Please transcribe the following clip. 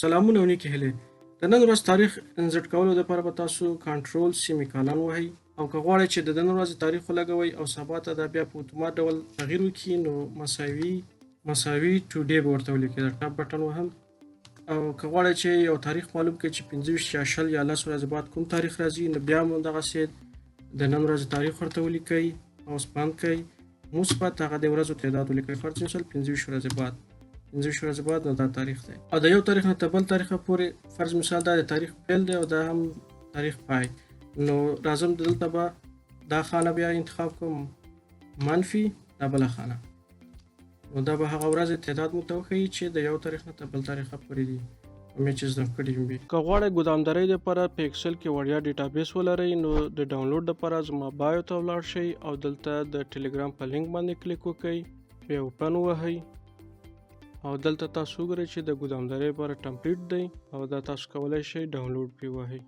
سلامونه او نیکې هیلې. د نن ورځ تاریخ انزټ کولو دپاره به تاسو کنټرول سیمیکالن ووهئ او که غواړئ چې د نن ورځې تاریخ ولګوئ او سبا ته دا بیا په اتومات ډول تغییر وکړي نو مساوي ټوډے به ورته ولیکئ. د ټاپ بټن وهم او که غواړئ چې یو تاریخ معلوم کړئ چې 25 یا 20 یا 10 ورځې بعد کوم تاریخ راځي نو بیا هم دغسې د نن ورځې تاریخ ورته ولیکئ او سپند کئ مثبت هغه د ورځو تعداد ولیکئ. فرض مثال 25 ورځې بعد 25 ورځې بعد نو دا تاریخ دی او د یو تاریخ نه تر بل تاریخه پورې فرض مثال دا د تاریخ پیل دی او دا هم تاریخ پای. نو راځم دلته به دا خانه بیا انتخاب کوم منفي دا بله خانه نو دا به هغه ورځې تعداد مو ته وښیي چې د یو تاریخ نه تر بل تاریخه پورې دي. امید چې زده کړي وي. که غواړئ ګدامدارۍ دپاره په ایکسل کې وړیا ډیټابیس ولرئ نو د ډاونلوډ دپاره زما بایو ته ولاړ شئ او دلته د ټیلیګرام په لینک باندې کلیک وکئ، بیا اوپن ووهئ او دلته تاسو وګورئ چې د ګدامدارۍ لپاره ټمپلیټ دی او دا تاسو کولی شئ ډاونلوډ پرې ووهئ.